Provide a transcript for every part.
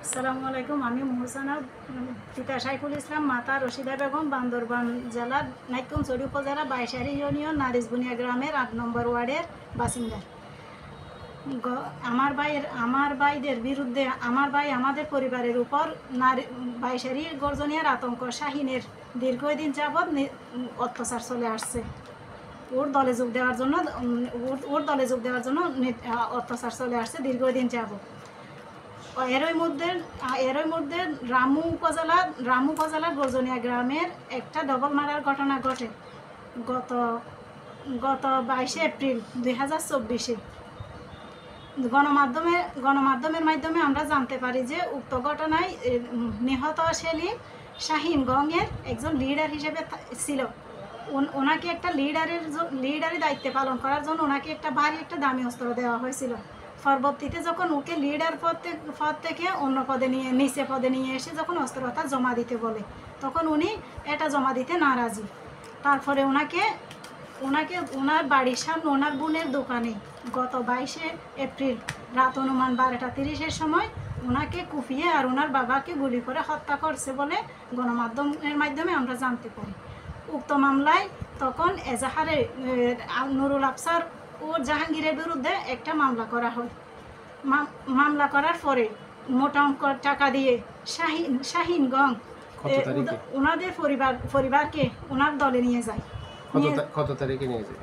আসসালামু আলাইকুম। আমি মোহসানা, পিতা সাইফুল ইসলাম, মাতা রশিদা বেগম, বান্দরবান জেলার নাইক্ষ্যংছড়ি উপজেলা বাইশারি ইউনিয়ন নারিজবুনিয়া গ্রামের ৮ নম্বর ওয়ার্ডের বাসিন্দা। আমার ভাইদের বিরুদ্ধে আমার ভাই আমাদের পরিবারের উপর বাইশারি গর্জনিয়ার আতঙ্ক শাহিনের দীর্ঘদিন যাবৎ অত্যাচার চলে আসছে। ওর দলে যোগ দেওয়ার জন্য অত্যাচার চলে আসছে দীর্ঘদিন যাবৎ। এরই মধ্যে রামু উপজেলার গর্জনিয়া গ্রামের একটা ডবল মারার ঘটনা ঘটে গত 22 এপ্রিল 2024-এ। গণমাধ্যমের মাধ্যমে আমরা জানতে পারি যে উক্ত ঘটনায় নিহত সেলিম শাহিনগঞ্জের একজন লিডার হিসেবে ছিল। ওনাকে একটা লিডারি দায়িত্ব পালন করার জন্য ওনাকে একটা ভারী একটা দামি অস্ত্র দেওয়া হয়েছিল। পরবর্তীতে যখন ওকে লিডার পদ থেকে অন্য নিচে পদে নিয়ে এসে যখন অস্ত্রটা জমা দিতে বলে, তখন উনি এটা জমা দিতে নারাজি। তারপরে ওনাকে ওনার বাড়ির সামনে ওনার বোনের দোকানে গত 22 এপ্রিল রাত অনুমান 12:30-এর সময় ওনাকে কুপিয়ে আর ওনার বাবাকে গুলি করে হত্যা করছে বলে গণমাধ্যমের মাধ্যমে আমরা জানতে পারি। উক্ত মামলায় তখন এজাহারে নুরুল আফসার ও জাহাঙ্গীরের বিরুদ্ধে একটা মামলা করা হয়। মামলা করার পরে মোটা অঙ্ক টাকা দিয়ে শাহিনগঞ্জ ওনাদের পরিবারকে ওনার দলে নিয়ে যায়। কত তারিখে নিয়ে যায়?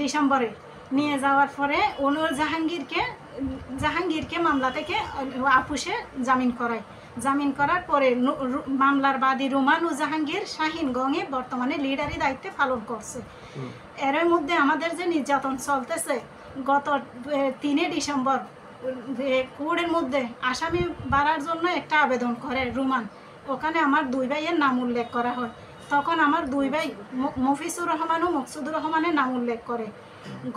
ডিসেম্বরে নিয়ে যাওয়ার পরে ওনার জাহাঙ্গীরকে মামলা থেকে আপুসে জামিন করার পরে মামলার বাদী রুমান ও জাহাঙ্গীর শাহিনগঞ্জে বর্তমানে লিডারি দায়িত্বে পালন করছে। এর মধ্যে আমাদের যে নির্যাতন চলতেছে, গত 3 ডিসেম্বর কোর্টের মধ্যে আসামি বাড়ার জন্য একটা আবেদন করে রুমান। ওখানে আমার 2 ভাইয়ের নাম উল্লেখ করা হয়। তখন আমার 2 ভাই মফিজুর রহমান ও মকসুদুর রহমানের নাম উল্লেখ করে।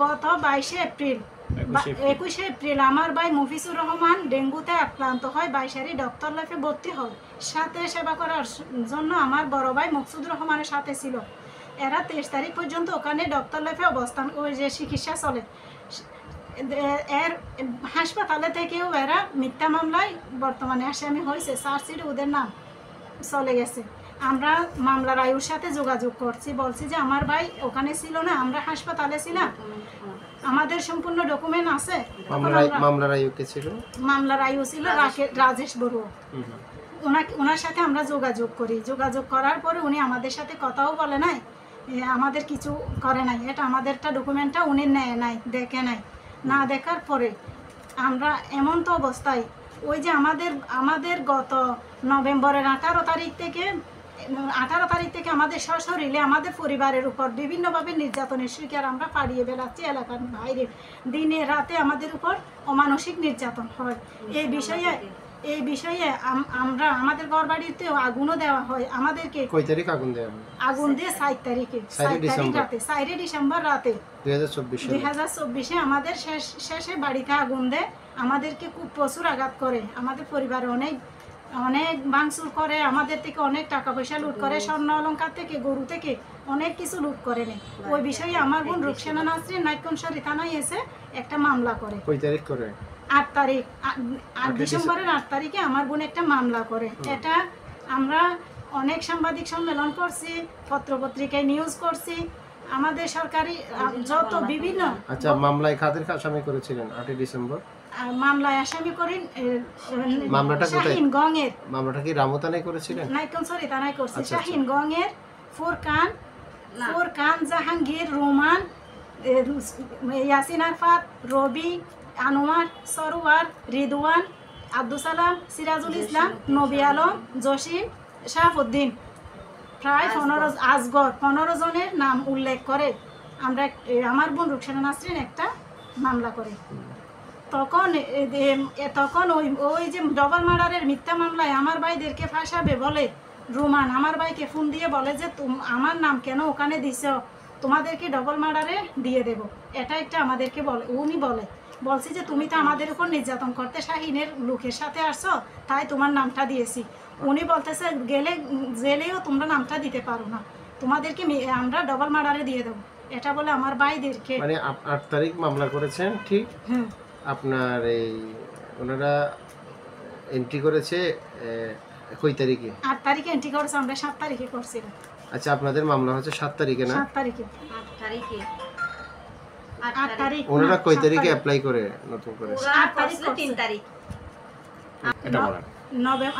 গত 21 এপ্রিল আমার ভাই মফিজুর রহমান ডেঙ্গুতে আক্রান্ত হয়, বাইশারি ডক্টর লাইফে ভর্তি হয়। সাথে সেবা করার জন্য আমার বড় ভাই মকসুদুর রহমানের সাথে ছিল। এরা 23 তারিখ পর্যন্ত ওখানে ডক্টর লাইফে অবস্থান যে চিকিৎসা চলে। এর হাসপাতালে থেকেও এরা মিথ্যা মামলায় বর্তমানে আসামি হয়েছে। চার্জশিটে ওদের নাম চলে গেছে। আমরা মামলার আয়ুর সাথে যোগাযোগ করছি, বলছি যে আমার ভাই ওখানে ছিল না, আমরা হাসপাতালে ছিলাম, আমাদের সম্পূর্ণ ডকুমেন্ট আছে। মামলার আয়ু ছিল রাজেশ বড়ুয়া। ওনার সাথে আমরা যোগাযোগ করার পরে উনি আমাদের সাথে কথাও বলে নাই, আমাদের কিছু করে নাই। এটা আমাদেরটা ডকুমেন্টটা উনি নেয় নাই, দেখে নাই। না দেখার পরে আমরা এমন তো অবস্থায় ওই যে আমাদের গত নভেম্বরের 18 তারিখ থেকে আমাদের সশরীরে আমাদের পরিবারের উপর বিভিন্নভাবে নির্যাতনের শিকার আমরা পাড়িয়ে বেড়াচ্ছি। এলাকার বাইরে দিনে রাতে আমাদের উপর অমানসিক নির্যাতন হয়। এই বিষয়ে আমরা আমাদের ঘর বাড়িতে আগুনও দেওয়া হয় আমাদেরকে। কয় তারিখ আগুন দেওয়া হয়? আগুন দিয়ে 4 তারিখে 4 ডিসেম্বর রাতে 2024-এ আমাদের শেষে বাড়িতে আগুন দেয়। আমাদেরকে খুব প্রচুর আঘাত করে, আমাদের পরিবারে অনেক ভাঙচুর করে, আমাদের থেকে অনেক টাকা পয়সা লুট করে, স্বর্ণ অলংকার থেকে গরু থেকে অনেক কিছু লুট করে নেয়। ওই বিষয়ে আমার বোন রুকসানা নাসরিন নাইক্ষ্যংছড়ি থানায় এসে একটা মামলা করে। কয় তারিখ করে? 8 তারিখ, ডিসেম্বরের 8 তারিখে আমার বোন একটা মামলা করে। এটা আমরা অনেক সাংবাদিক সম্মেলন করছি, পত্রপত্রিকায় নিউজ করছি, আমাদের সরকারি যত বিভিন্ন। আচ্ছা, মামলায় কাদের আসামি করেছিলেন 8 ডিসেম্বর? মামলায় আসামি করেন শাহিনগঞ্জের। মামলাটা কি রামু থানায় করেছিলেন? নাইক্ষ্যংছড়ি থানায় করছি। শাহিনগঞ্জের ফুরকান, জাহাঙ্গীর, রোমান, ইয়াসিন আরফাত, রবি, আনোয়ার, সরোয়ার, রিদওয়ান, আব্দুল সালাম, সিরাজুল ইসলাম, নবী আলম, জসিম, শাহাবুদ্দিন, প্রায় 15 জনের নাম উল্লেখ করে আমার বোন রুকসানা নাসরিন একটা মামলা করে। তখন ওই যে ডবল মার্ডারের মিথ্যা মামলায় আমার ভাইদেরকে ফাঁসাবে বলে রুমান আমার ভাইকে ফোন দিয়ে বলে যে আমার নাম কেন ওখানে দিছ, তোমাদেরকে ডবল মার্ডারে দিয়ে দেব। এটা একটা আমাদেরকে উনি বলছি যে তুমি তো আমাদের উপর নির্যাতন করতে শাহিনের লোকের সাথে আসছো, তাই তোমার নামটা দিয়েছি। উনি বলতেছে জেলেও তোমরা নামটা দিতে পারো না, তোমাদেরকে আমরা ডবল মার্ডারে দিয়ে দেবো। এটা বলে আমার ভাইদেরকে। মানে 8 তারিখ মামলা করেছেন, ঠিক? আপনার এই ওনারা এন্ট্রি করেছে কই তারিখে? 8 তারিখে এন্ট্রি করছে, আমরা 7 তারিখে করছিলাম। আচ্ছা, আপনাদের মামলা হচ্ছে 7 তারিখে না? 7 তারিখে। 8 তারিখ ওনারা না, কই 7 তারিখে তারিখ। অ্যাপ্লাই করে নতুন করে? 8 তারিখ করছে। 3 তারিখ। এটা বলেন।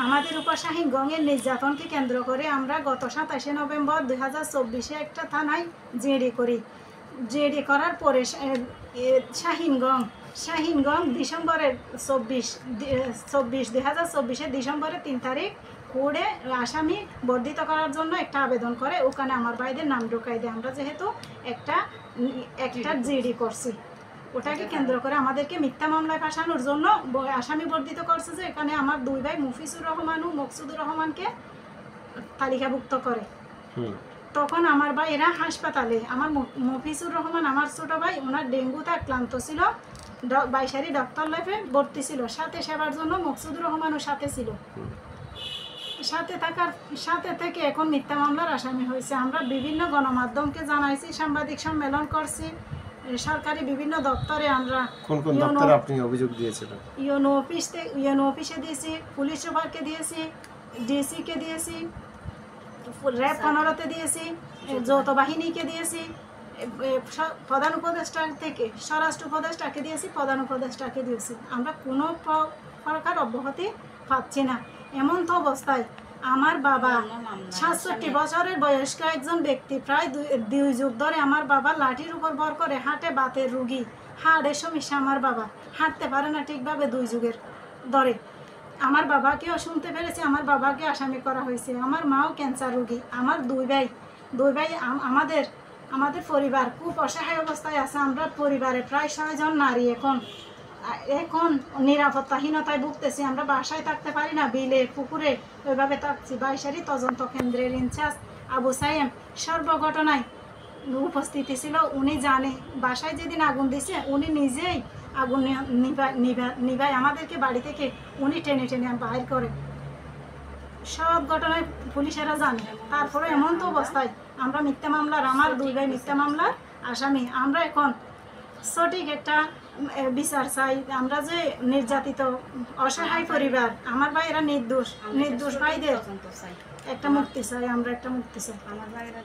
আমাদের উপর শাহিন গঙের নির্যাতনকে কেন্দ্র করে আমরা গত 27 নভেম্বর 2024 একটা থানায় জিডি করি। জিডি করার পরে শাহিন গং ডিসেম্বরের 2024 ডিসেম্বরের 3 তারিখ কোর্টে আসামি বর্ধিত করার জন্য একটা আবেদন করে। ওখানে আমার ভাইদের নাম ঢোকাই দেয়। আমরা যেহেতু একটা জিডি করছি, ওটাকে কেন্দ্র করে আমাদেরকে মিথ্যা মামলায় ফাঁসানোর জন্য আসামি বর্ধিত করছে, যে এখানে আমার 2 ভাই মুফিজুর রহমান ও মকসুদুর রহমানকে তালিকাভুক্ত করে। তখন আমার ভাই এরা হাসপাতালে, আমার মফিজুর রহমান আমার ছোট ভাই, ওনার ডেঙ্গুতে আক্রান্ত ছিল, বাইশারি ডক্টর লাইফে ভর্তি ছিল, সাথে সেবার জন্য মকসুদুর রহমানও সাথে ছিল। সাথে থেকে এখন মিথ্যা মামলার আসামি হয়েছে। আমরা বিভিন্ন গণমাধ্যমকে জানাইছি, সাংবাদিক সম্মেলন করছি, সরকারি বিভিন্ন দপ্তরে আমরা কোন কোন দপ্তরে আপনি অভিযোগ দিয়েছিলেন? ইউনো অফিসে দিয়েছি, পুলিশ সুপারকে দিয়েছি, ডিসিকে দিয়েছি, র্যাব 15তে দিয়েছি, যৌথ বাহিনীকে দিয়েছি, প্রধান উপদেষ্টা থেকে স্বরাষ্ট্র উপদেষ্টাকে দিয়েছি, প্রধান উপদেষ্টাকে দিয়েছি। আমরা কোনো প্রকার অব্যাহতি পাচ্ছি না। এমন তো অবস্থায় আমার বাবা 67 বছরের বয়স্ক একজন ব্যক্তি, প্রায় 2 যুগ ধরে আমার বাবা লাঠির উপর ভর করে হাঁটে, বাতের রুগী, হাড়ের সমস্যা, আমার বাবা হাঁটতে পারে না ঠিকভাবে 2 যুগের ধরে। আমার বাবাকেও শুনতে পেরেছি, আমার বাবাকে আসামি করা হয়েছে। আমার মাও ক্যান্সার রোগী। আমার 2 ভাই আমাদের পরিবার খুব অসহায় অবস্থায় আছে। আমরা পরিবারে প্রায় 6 জন নারী এখন নিরাপত্তাহীনতায় ভুগতেছি। আমরা বাসায় থাকতে পারি না, বিলে পুকুরে ওইভাবে থাকছি। বাইশারি তদন্ত কেন্দ্রের ইনচার্জ আবু সাইম সর্বঘটনায় উপস্থিতি ছিল। উনি জানে বাসায় যেদিন আগুন দিছে, উনি নিজেই আগুন নিভায় আমাদেরকে বাড়ি থেকে উনি টেনে বাইর করে। সব ঘটনায় পুলিশেরা জানে। তারপরে এমন তো অবস্থায় আমরা মিথ্যা মামলার, আমার 2 ভাই মিথ্যা মামলার আসামি। আমরা এখন সঠিক একটা বিচার চাই। আমরা যে নির্যাতিত অসহায় পরিবার, আমার ভাইয়েরা নির্দোষ ভাইদের একটা মুক্তি চাই। আমরা একটা মুক্তি চাই। আমার ভাইয়েরা